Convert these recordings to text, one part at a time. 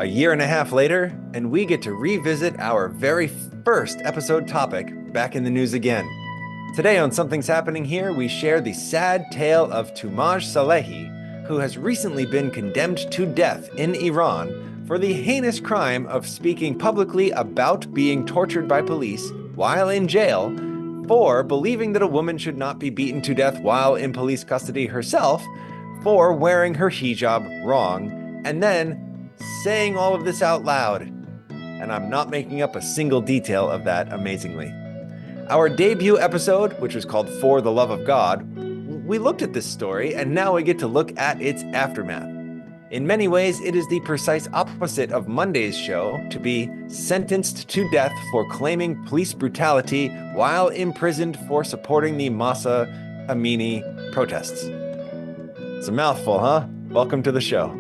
a year and a half later, and we get to revisit our very first episode topic back in the news again. Today on Something's Happening Here, we share the sad tale of Toomaj Salehi, who has recently been condemned to death in Iran for the heinous crime of speaking publicly about being tortured by police while in jail, for believing that a woman should not be beaten to death while in police custody herself, for wearing her hijab wrong, and then saying all of this out loud. And I'm not making up a single detail of that amazingly. Our debut episode, which was called For the Love of God, we looked at this story, and now we get to look at its aftermath. In many ways, it is the precise opposite of Monday's show, to be sentenced to death for claiming police brutality while imprisoned for supporting the Mahsa Amini protests. It's a mouthful, huh? Welcome to the show.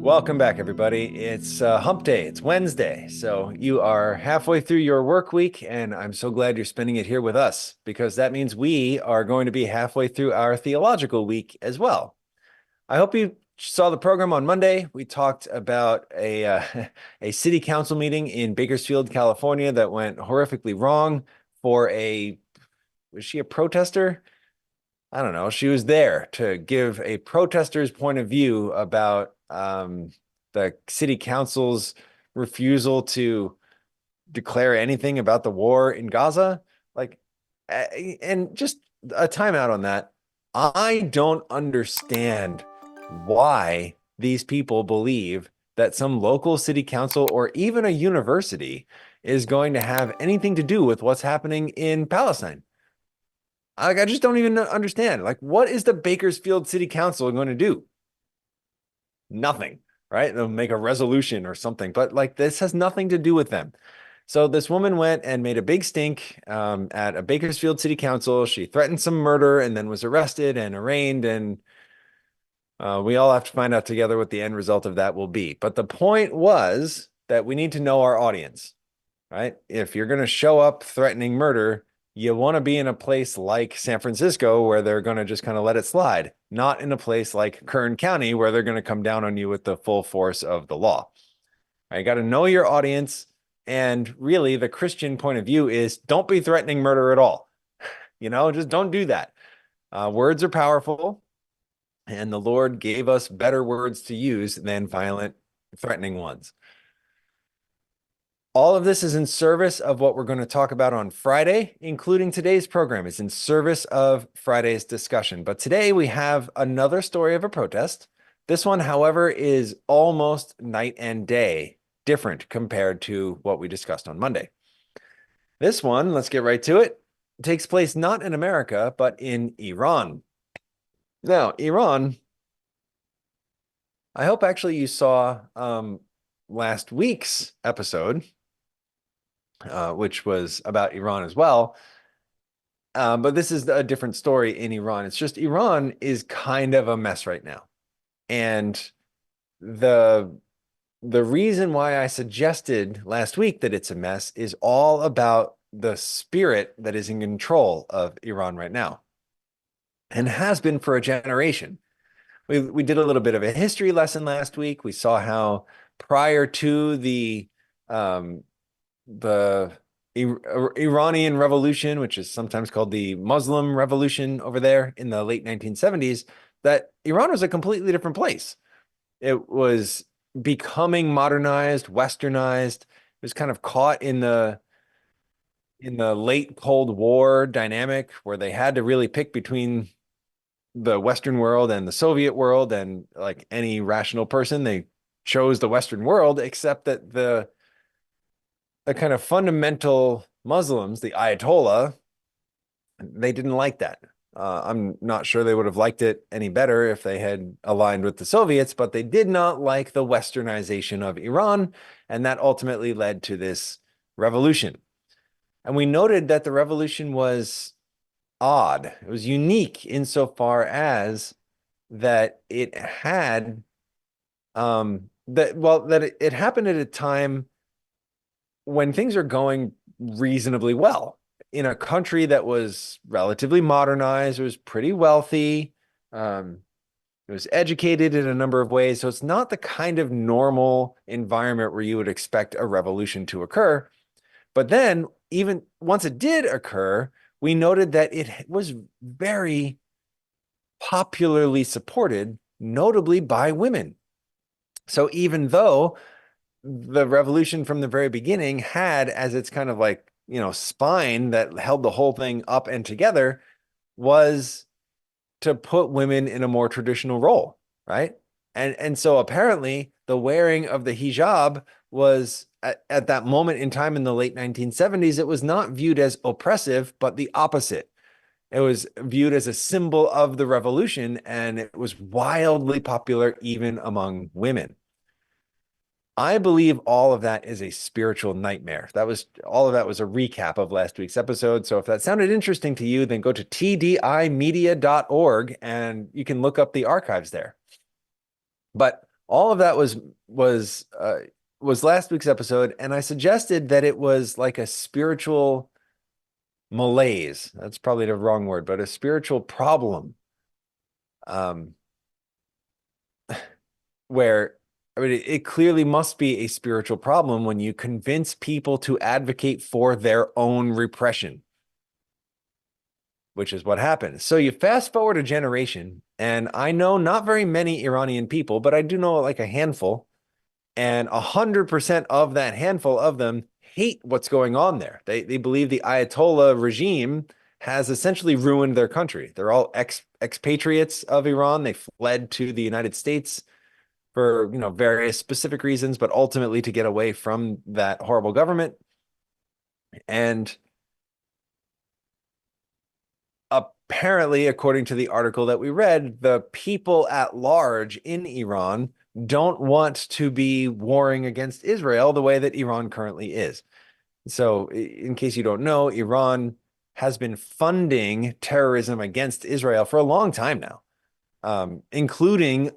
Welcome back, everybody. It's hump day. It's Wednesday. So you are halfway through your work week, and I'm so glad you're spending it here with us, because that means we are going to be halfway through our theological week as well. I hope you saw the program on Monday. We talked about a city council meeting in Bakersfield, California that went horrifically wrong for was she a protester? I don't know. She was there to give a protester's point of view about the city council's refusal to declare anything about the war in Gaza. And just a timeout on that. I don't understand why these people believe that some local city council or even a university is going to have anything to do with what's happening in Palestine. I just don't even understand. What is the Bakersfield City Council going to do? Nothing, right? They'll make a resolution or something, but this has nothing to do with them. So this woman went and made a big stink at a Bakersfield City Council. She threatened some murder and then was arrested and arraigned, and we all have to find out together what the end result of that will be. But the point was that we need to know our audience, right? If you're going to show up threatening murder, you want to be in a place like San Francisco where they're going to just kind of let it slide, not in a place like Kern County where they're going to come down on you with the full force of the law. You got to know your audience. And really, the Christian point of view is don't be threatening murder at all. Just don't do that. Words are powerful, and the Lord gave us better words to use than violent, threatening ones. All of this is in service of what we're going to talk about on Friday, including today's program. It's in service of Friday's discussion. But today we have another story of a protest. This one, however, is almost night and day different compared to what we discussed on Monday. This one, let's get right to it, takes place not in America, but in Iran. Now, Iran, I hope actually you saw last week's episode, which was about Iran as well. But this is a different story in Iran. It's just Iran is kind of a mess right now. And the reason why I suggested last week that it's a mess is all about the spirit that is in control of Iran right now, and has been for a generation. We did a little bit of a history lesson last week. We saw how prior to the Iranian Revolution, which is sometimes called the Muslim Revolution over there in the late 1970s, that Iran was a completely different place. It was becoming modernized, westernized. It was kind of caught in the late Cold War dynamic where they had to really pick between the Western world and the Soviet world, and like any rational person, they chose the Western world, except that the kind of fundamental Muslims, the Ayatollah, they didn't like that. I'm not sure they would have liked it any better if they had aligned with the Soviets, but they did not like the westernization of Iran, and that ultimately led to this revolution. And we noted that the revolution was odd. It was unique insofar as that it had it happened at a time when things are going reasonably well in a country that was relatively modernized. It was pretty wealthy. Um, it was educated in a number of ways. So it's not the kind of normal environment where you would expect a revolution to occur. But then, even once it did occur, we noted that it was very popularly supported, notably by women. So even though the revolution from the very beginning had as its kind of like, spine that held the whole thing up and together was to put women in a more traditional role, right? And so apparently the wearing of the hijab was at that moment in time in the late 1970s, it was not viewed as oppressive, but the opposite. It was viewed as a symbol of the revolution, and it was wildly popular even among women. I believe all of that is a spiritual nightmare. All of that was a recap of last week's episode. So if that sounded interesting to you, then go to tdimedia.org and you can look up the archives there. But all of that was last week's episode, and I suggested that it was like a spiritual malaise. That's probably the wrong word, but a spiritual problem. Where I mean, it clearly must be a spiritual problem when you convince people to advocate for their own repression, which is what happened. So you fast forward a generation, and I know not very many Iranian people, but I do know like a handful, and 100% of that handful of them hate what's going on there. They believe the Ayatollah regime has essentially ruined their country. They're all expatriates of Iran. They fled to the United States for various specific reasons, but ultimately to get away from that horrible government. And apparently, according to the article that we read, the people at large in Iran don't want to be warring against Israel the way that Iran currently is. So, in case you don't know, Iran has been funding terrorism against Israel for a long time now, including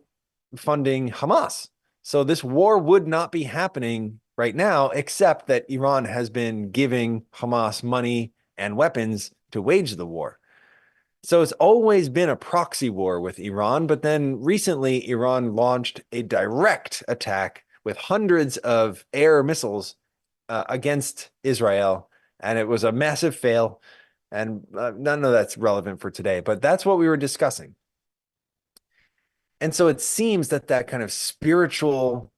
funding Hamas. So this war would not be happening right now, except that Iran has been giving Hamas money and weapons to wage the war. So it's always been a proxy war with Iran, but then recently Iran launched a direct attack with hundreds of air missiles against Israel, and it was a massive fail. And none of that's relevant for today, but that's what we were discussing. And so it seems that that kind of spiritual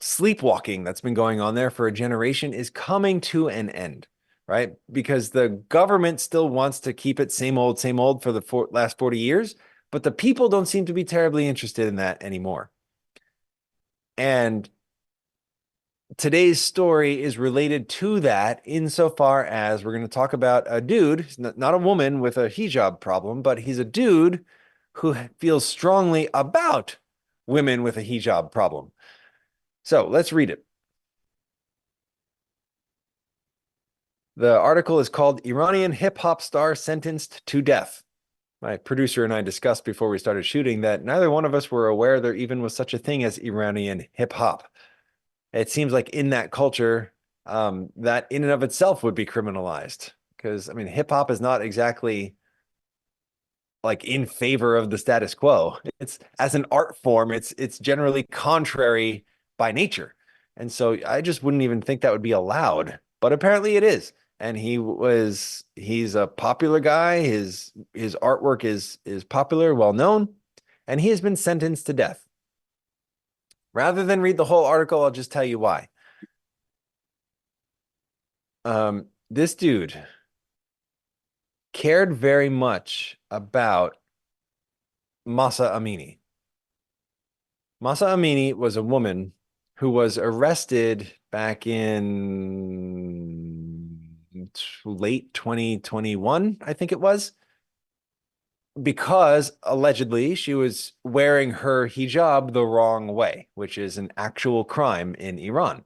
sleepwalking that's been going on there for a generation is coming to an end, right? Because the government still wants to keep it same old for the last 40 years, but the people don't seem to be terribly interested in that anymore. And today's story is related to that insofar as we're going to talk about a dude, not a woman with a hijab problem, but he's a dude who feels strongly about women with a hijab problem. So let's read it. The article is called Iranian Hip Hop Star Sentenced to Death. My producer and I discussed before we started shooting that neither one of us were aware there even was such a thing as Iranian hip hop. It seems like in that culture, that in and of itself would be criminalized. Because, I mean, hip hop is not exactly like in favor of the status quo. It's as an art form, it's generally contrary by nature. And so I just wouldn't even think that would be allowed, but apparently it is. And he's a popular guy. His artwork is popular, well known, and he has been sentenced to death. Rather than read the whole article, I'll just tell you why. This dude cared very much about Mahsa Amini. Mahsa Amini was a woman who was arrested back in late 2021, I think it was, because allegedly she was wearing her hijab the wrong way, which is an actual crime in Iran.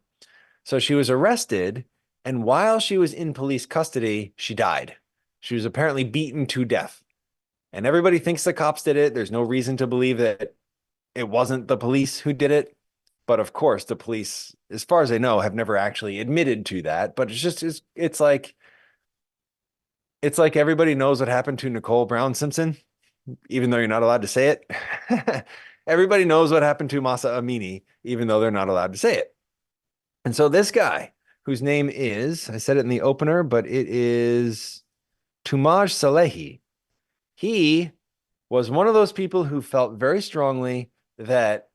So she was arrested, and while she was in police custody, she died. She was apparently beaten to death. And everybody thinks the cops did it. There's no reason to believe that it wasn't the police who did it. But of course, the police, as far as I know, have never actually admitted to that. But it's like everybody knows what happened to Nicole Brown Simpson. even though you're not allowed to say it. Everybody knows what happened to Mahsa Amini, even though they're not allowed to say it. And so this guy, whose name is, I said it in the opener, but it is Toomaj Salehi. He was one of those people who felt very strongly that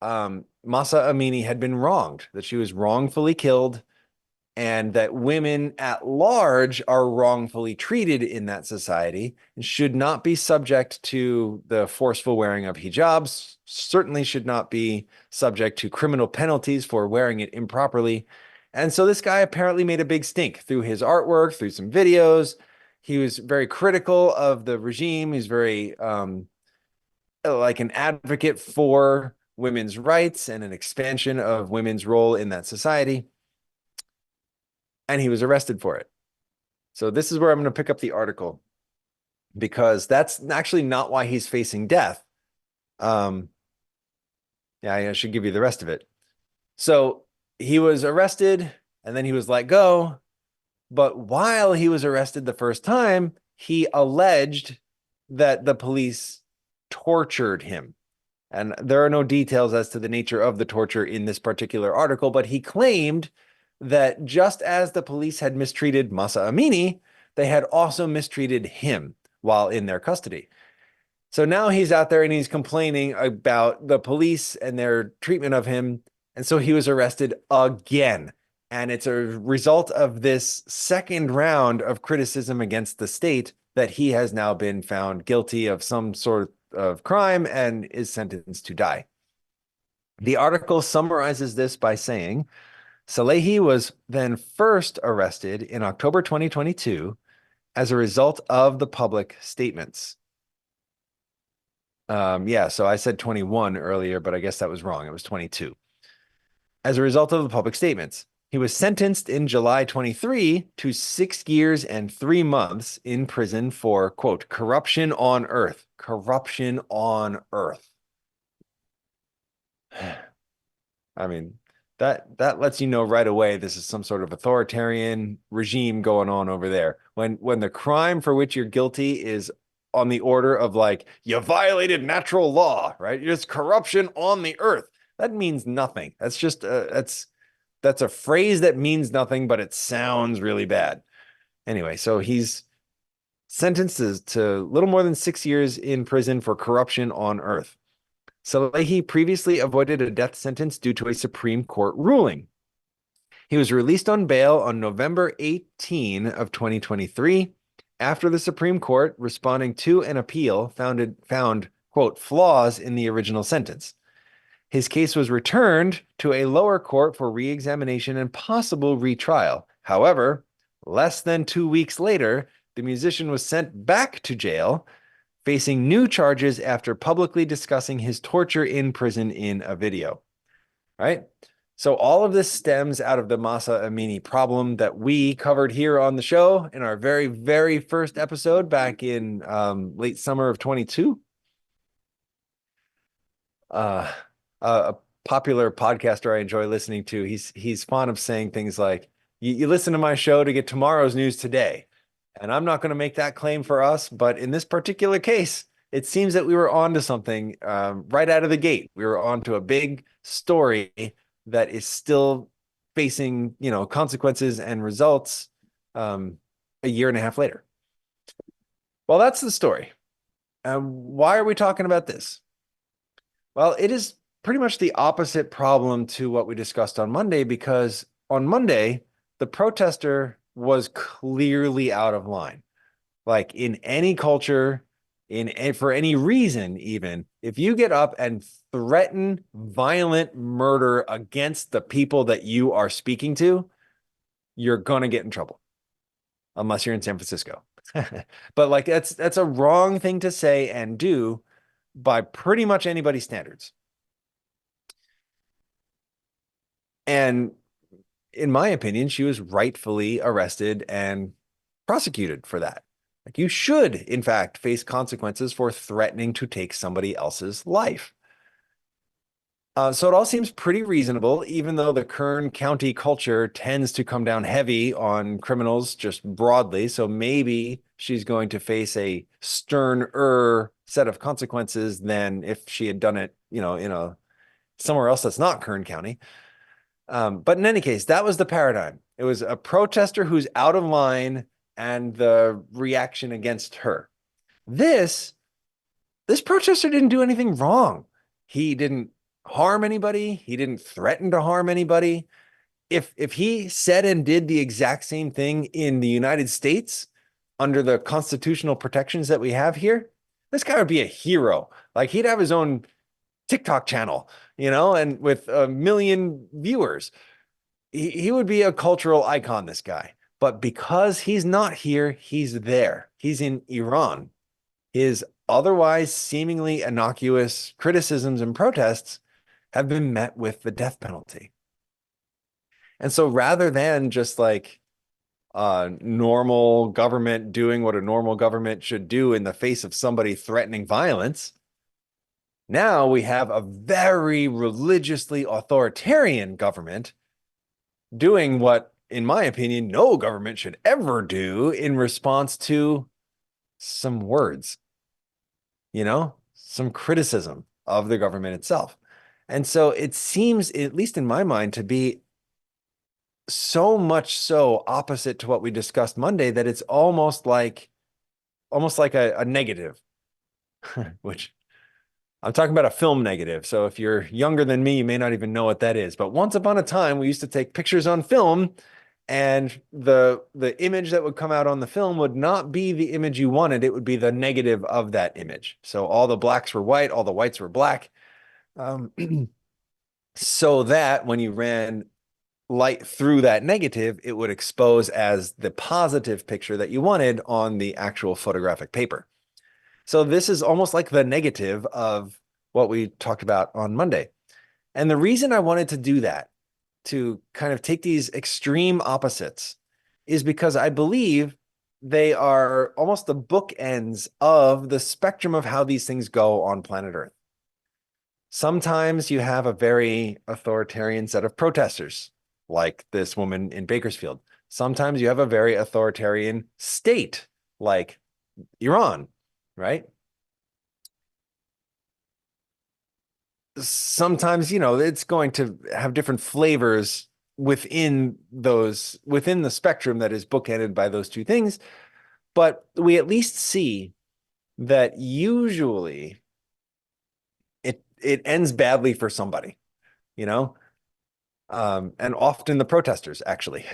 Mahsa Amini had been wronged, that she was wrongfully killed, and that women at large are wrongfully treated in that society and should not be subject to the forceful wearing of hijabs, certainly should not be subject to criminal penalties for wearing it improperly. And so this guy apparently made a big stink through his artwork, through some videos. He was very critical of the regime. He's very like an advocate for women's rights and an expansion of women's role in that society. And he was arrested for it. So this is where I'm going to pick up the article, because that's actually not why he's facing death. Yeah, I should give you the rest of it. So he was arrested and then he was let go. But while he was arrested the first time, he alleged that the police tortured him. And there are no details as to the nature of the torture in this particular article, but he claimed that just as the police had mistreated Mahsa Amini, they had also mistreated him while in their custody. So now he's out there and he's complaining about the police and their treatment of him. And so he was arrested again. And it's a result of this second round of criticism against the state that he has now been found guilty of some sort of crime and is sentenced to die. The article summarizes this by saying, Salehi was then first arrested in October 2022 as a result of the public statements. Yeah, so I said 21 earlier, but I guess that was wrong. It was 22. As a result of the public statements, he was sentenced in July 23 to 6 years and 3 months in prison for, quote, corruption on earth. Corruption on earth. I mean, that lets you know right away this is some sort of authoritarian regime going on over there. When the crime for which you're guilty is on the order of like, you violated natural law, right? It's corruption on the earth. That means nothing. That's just that's a phrase that means nothing, but it sounds really bad. Anyway, so he's sentenced to little more than 6 years in prison for corruption on earth. Salehi previously avoided a death sentence due to a Supreme Court ruling. He was released on bail on November 18 of 2023 after the Supreme Court, responding to an appeal, found, quote, flaws in the original sentence. His case was returned to a lower court for re-examination and possible retrial. However, less than 2 weeks later, the musician was sent back to jail, facing new charges after publicly discussing his torture in prison in a video. Right? So all of this stems out of the Mahsa Amini problem that we covered here on the show in our very, very first episode back in late summer of 22. A popular podcaster I enjoy listening to, he's fond of saying things like, you listen to my show to get tomorrow's news today. And I'm not going to make that claim for us, but in this particular case, it seems that we were onto something right out of the gate. We were onto a big story that is still facing, consequences and results a year and a half later. Well, that's the story. Why are we talking about this? Well, it is pretty much the opposite problem to what we discussed on Monday, because on Monday, the protester was clearly out of line. Like in any culture, for any reason, even if you get up and threaten violent murder against the people that you are speaking to, you're gonna get in trouble, unless you're in San Francisco. But like that's a wrong thing to say and do by pretty much anybody's standards. And in my opinion, she was rightfully arrested and prosecuted for that. Like, you should, in fact, face consequences for threatening to take somebody else's life. So it all seems pretty reasonable, even though the Kern County culture tends to come down heavy on criminals just broadly. So maybe she's going to face a sterner set of consequences than if she had done it, in a somewhere else that's not Kern County. But in any case, that was the paradigm. It was a protester who's out of line and the reaction against her. This this protester didn't do anything wrong. He didn't harm anybody. He didn't threaten to harm anybody. If he said and did the exact same thing in the United States under the constitutional protections that we have here, this guy would be a hero. Like he'd have his own TikTok channel, and with 1 million viewers. He would be a cultural icon, this guy. But because he's not here, he's there. He's in Iran. His otherwise seemingly innocuous criticisms and protests have been met with the death penalty. And so rather than just like a normal government doing what a normal government should do in the face of somebody threatening violence, now we have a very religiously authoritarian government doing what, in my opinion, no government should ever do in response to some words, some criticism of the government itself. And so it seems, at least in my mind, to be so much so opposite to what we discussed Monday that it's almost like a negative, which I'm talking about a film negative. So if you're younger than me, you may not even know what that is. But once upon a time, we used to take pictures on film, and the image that would come out on the film would not be the image you wanted. It would be the negative of that image. So all the blacks were white, all the whites were black. So that when you ran light through that negative, it would expose as the positive picture that you wanted on the actual photographic paper. So this is almost like the negative of what we talked about on Monday. And the reason I wanted to do that, to kind of take these extreme opposites, is because I believe they are almost the bookends of the spectrum of how these things go on planet Earth. Sometimes you have a very authoritarian set of protesters, like this woman in Bakersfield. Sometimes you have a very authoritarian state, like Iran, right? Sometimes, it's going to have different flavors within the spectrum that is bookended by those two things. But we at least see that usually it ends badly for somebody, and often the protesters, actually.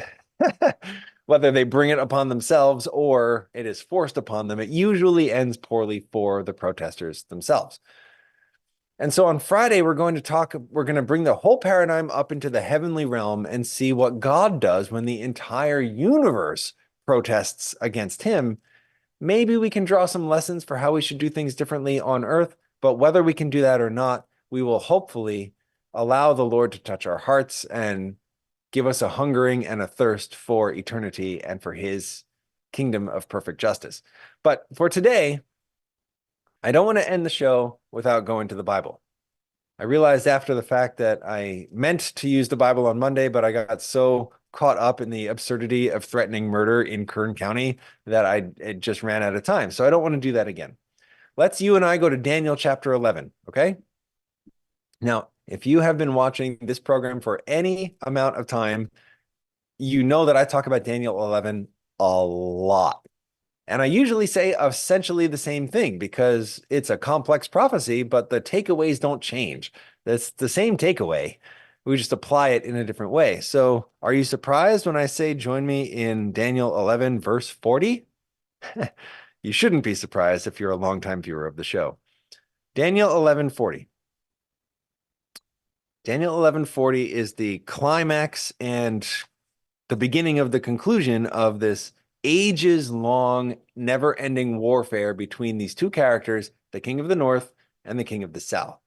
Whether they bring it upon themselves or it is forced upon them, it usually ends poorly for the protesters themselves. And so on Friday, we're going to bring the whole paradigm up into the heavenly realm and see what God does when the entire universe protests against him. Maybe we can draw some lessons for how we should do things differently on earth, but whether we can do that or not, we will hopefully allow the Lord to touch our hearts and give us a hungering and a thirst for eternity and for his kingdom of perfect justice. But for today, I don't want to end the show without going to the Bible. I realized after the fact that I meant to use the Bible on Monday, but I got so caught up in the absurdity of threatening murder in Kern County that it just ran out of time. So I don't want to do that again. Let's you and I go to Daniel chapter 11, okay? Now, if you have been watching this program for any amount of time, you know that I talk about Daniel 11 a lot. And I usually say essentially the same thing because it's a complex prophecy, but the takeaways don't change. That's the same takeaway. We just apply it in a different way. So are you surprised when I say join me in Daniel 11, verse 40? You shouldn't be surprised if you're a longtime viewer of the show. Daniel 11:40. Daniel 11:40 is the climax and the beginning of the conclusion of this ages-long, never-ending warfare between these two characters, the king of the north and the king of the south.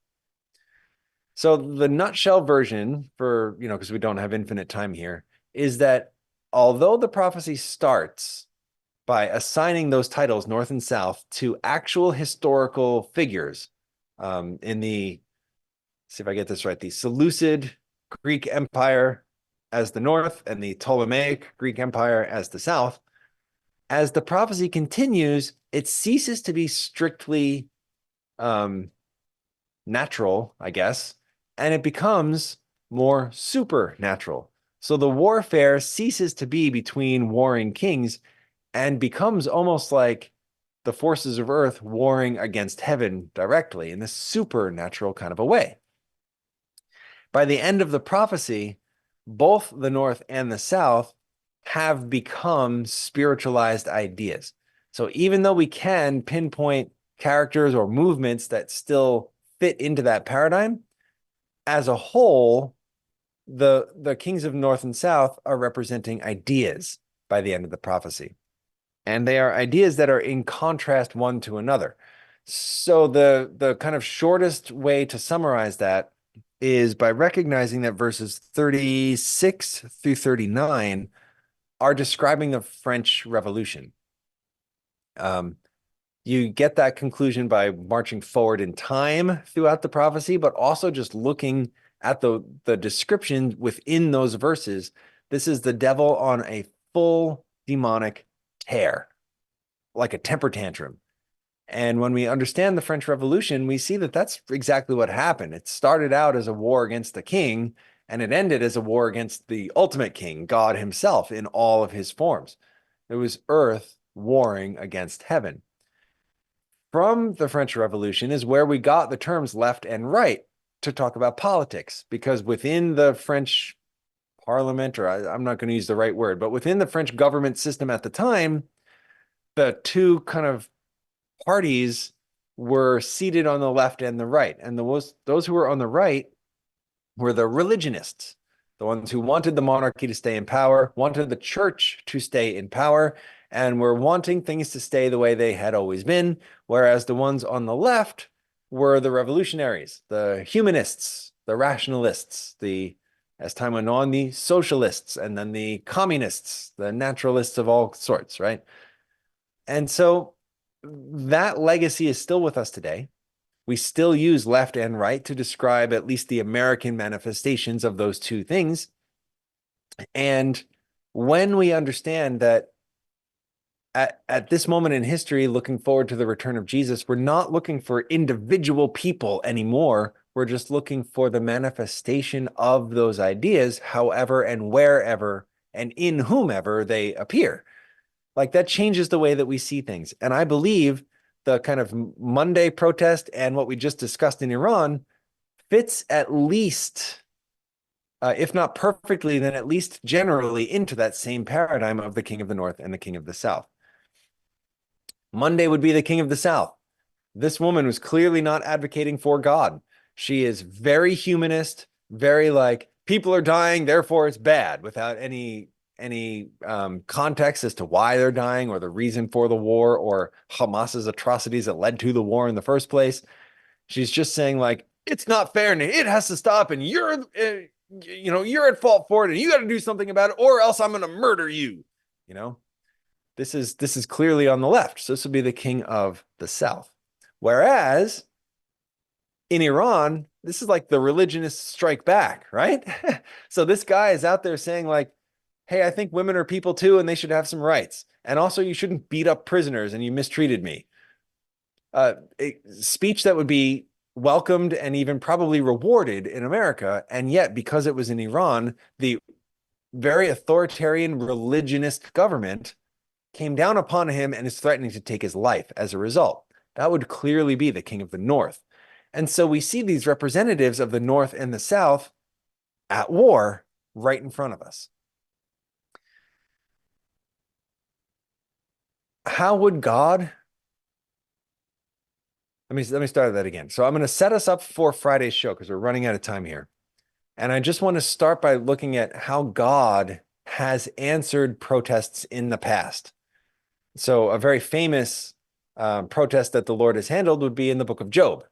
So the nutshell version, for, because we don't have infinite time here, is that although the prophecy starts by assigning those titles, north and south, to actual historical figures in the see if I get this right, the Seleucid Greek Empire as the north and the Ptolemaic Greek Empire as the south. As the prophecy continues, it ceases to be strictly natural, I guess, and it becomes more supernatural. So the warfare ceases to be between warring kings and becomes almost like the forces of earth warring against heaven directly in this supernatural kind of a way. By the end of the prophecy, both the North and the South have become spiritualized ideas. So even though we can pinpoint characters or movements that still fit into that paradigm, as a whole, the kings of North and South are representing ideas by the end of the prophecy. And they are ideas that are in contrast one to another. So the kind of shortest way to summarize that is by recognizing that verses 36 through 39 are describing the French Revolution. You get that conclusion by marching forward in time throughout the prophecy, but also just looking at the description within those verses. This is the devil on a full demonic tear, like a temper tantrum. And when we understand the French Revolution, we see that that's exactly what happened. It started out as a war against the king, and it ended as a war against the ultimate king, God himself, in all of his forms. It was earth warring against heaven. From the French Revolution is where we got the terms left and right to talk about politics, because within the French parliament, or I'm not going to use the right word, but within the French government system at the time, the two kind of parties were seated on the left and the right. And those who were on the right were the religionists, the ones who wanted the monarchy to stay in power, wanted the church to stay in power, and were wanting things to stay the way they had always been. Whereas the ones on the left were the revolutionaries, the humanists, the rationalists, as time went on, the socialists, and then the communists, the naturalists of all sorts, right? And so that legacy is still with us today. We still use left and right to describe at least the American manifestations of those two things. And when we understand that at this moment in history, looking forward to the return of Jesus, we're not looking for individual people anymore. We're just looking for the manifestation of those ideas, however and wherever and in whomever they appear. Like, that changes the way that we see things. And I believe the kind of Monday protest and what we just discussed in Iran fits at least, if not perfectly, then at least generally into that same paradigm of the king of the North and the king of the South. Monday would be the king of the South. This woman was clearly not advocating for God. She is very humanist, very like, people are dying, therefore it's bad, without any context as to why they're dying or the reason for the war or Hamas's atrocities that led to the war in the first place. She's just saying, like, it's not fair and it has to stop, and you're at fault for it, and you got to do something about it, or else I'm going to murder you. This is clearly on the left. So this would be the king of the South. Whereas in Iran, this is like the religionists strike back, right? So this guy is out there saying, like, hey, I think women are people too, and they should have some rights. And also, you shouldn't beat up prisoners, and you mistreated me. Speech that would be welcomed and even probably rewarded in America. And yet, because it was in Iran, the very authoritarian religionist government came down upon him and is threatening to take his life as a result. That would clearly be the king of the North. And so we see these representatives of the North and the South at war right in front of us. How would God... Let me start that again. So I'm going to set us up for Friday's show because we're running out of time here. And I just want to start by looking at how God has answered protests in the past. So a very famous protest that the Lord has handled would be in the book of Job.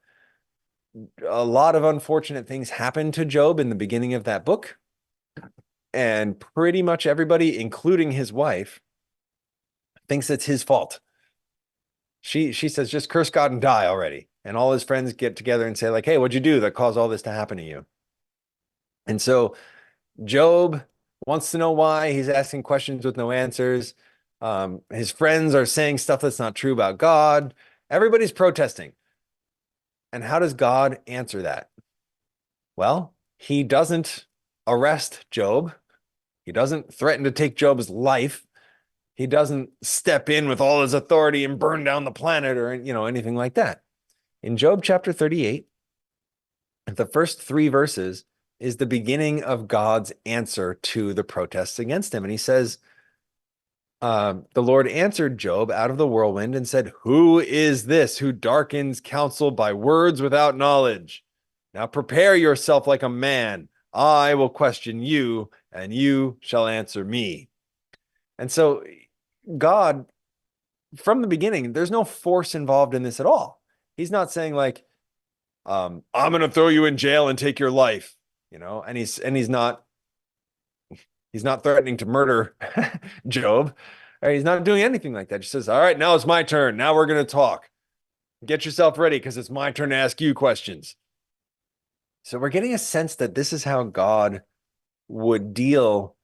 A lot of unfortunate things happened to Job in the beginning of that book. And pretty much everybody, including his wife, thinks it's his fault. She says, just curse God and die already. And all his friends get together and say, like, hey, what'd you do that caused all this to happen to you? And so Job wants to know why. He's asking questions with no answers. His friends are saying stuff that's not true about God. Everybody's protesting. And how does God answer that? Well, he doesn't arrest Job. He doesn't threaten to take Job's life. He doesn't step in with all his authority and burn down the planet or, anything like that. In Job chapter 38, the first 3 verses is the beginning of God's answer to the protests against him. And he says, the Lord answered Job out of the whirlwind and said, who is this who darkens counsel by words without knowledge? Now prepare yourself like a man. I will question you, and you shall answer me. And so God, from the beginning, there's no force involved in this at all. He's not saying like, I'm going to throw you in jail and take your life, and he's not threatening to murder Job. Right? He's not doing anything like that. He says, all right, now it's my turn. Now we're going to talk. Get yourself ready because it's my turn to ask you questions. So we're getting a sense that this is how God would deal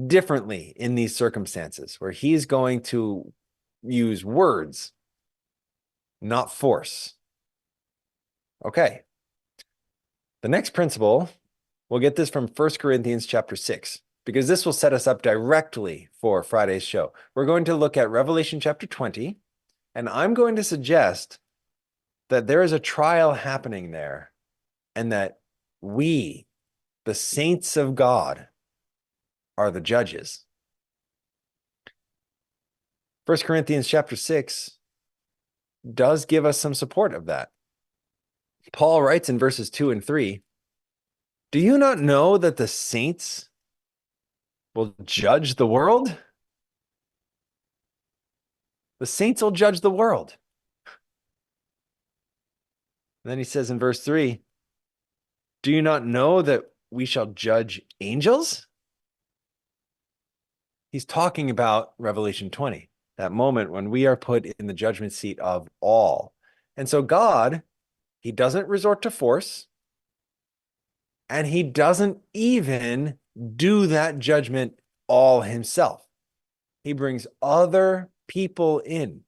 differently in these circumstances, where he's going to use words, not force. Okay. The next principle, we'll get this from 1 Corinthians chapter 6, because this will set us up directly for Friday's show. We're going to look at Revelation chapter 20, and I'm going to suggest that there is a trial happening there, and that we, the saints of God, are the judges. 1 Corinthians chapter 6 does give us some support of that. Paul writes in verses 2 and 3, do you not know that the saints will judge the world? The saints will judge the world. And then he says in verse 3, do you not know that we shall judge angels? He's talking about Revelation 20, that moment when we are put in the judgment seat of all. And so God, he doesn't resort to force, and he doesn't even do that judgment all himself. He brings other people in.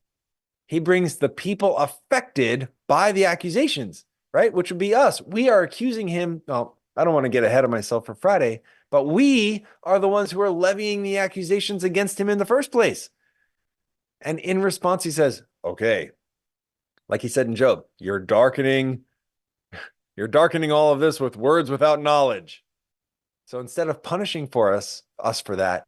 He brings the people affected by the accusations, right? Which would be us. We are accusing him. Well, I don't want to get ahead of myself for Friday, but we are the ones who are levying the accusations against him in the first place. And in response, he says, okay, like he said in Job, you're darkening all of this with words without knowledge. So instead of punishing us for that,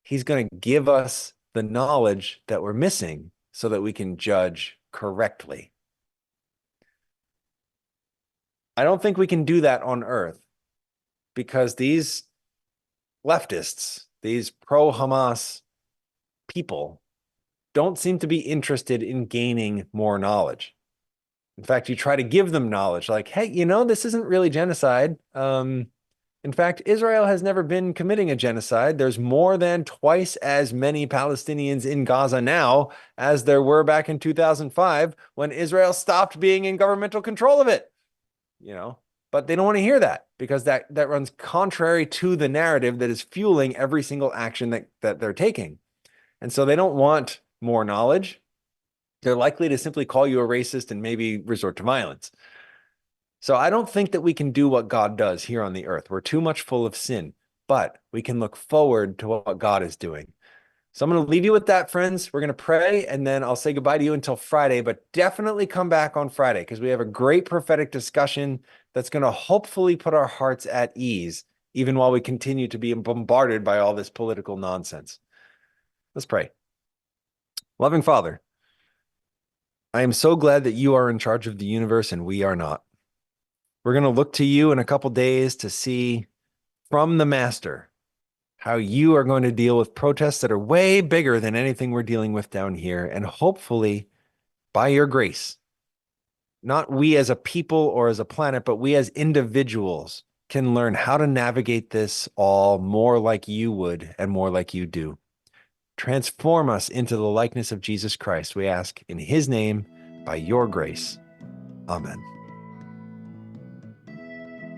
he's going to give us the knowledge that we're missing so that we can judge correctly. I don't think we can do that on earth because these leftists, these pro-Hamas people, don't seem to be interested in gaining more knowledge. In fact, you try to give them knowledge like, hey, this isn't really genocide. In fact, Israel has never been committing a genocide. There's more than twice as many Palestinians in Gaza now as there were back in 2005 when Israel stopped being in governmental control of it. But they don't want to hear that because that runs contrary to the narrative that is fueling every single action that they're taking. And so they don't want more knowledge. They're likely to simply call you a racist and maybe resort to violence. So I don't think that we can do what God does here on the earth. We're too much full of sin, but we can look forward to what God is doing. So I'm going to leave you with that, friends. We're going to pray, and then I'll say goodbye to you until Friday, but definitely come back on Friday because we have a great prophetic discussion that's going to hopefully put our hearts at ease, even while we continue to be bombarded by all this political nonsense. Let's pray. Loving Father, I am so glad that you are in charge of the universe and we are not. We're going to look to you in a couple days to see from the Master how you are going to deal with protests that are way bigger than anything we're dealing with down here. And hopefully, by your grace, not we as a people or as a planet, but we as individuals can learn how to navigate this all more like you would and more like you do. Transform us into the likeness of Jesus Christ. We ask in his name, by your grace. Amen.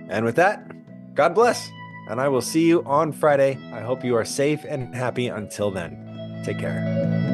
And with that, God bless. And I will see you on Friday. I hope you are safe and happy until then. Take care.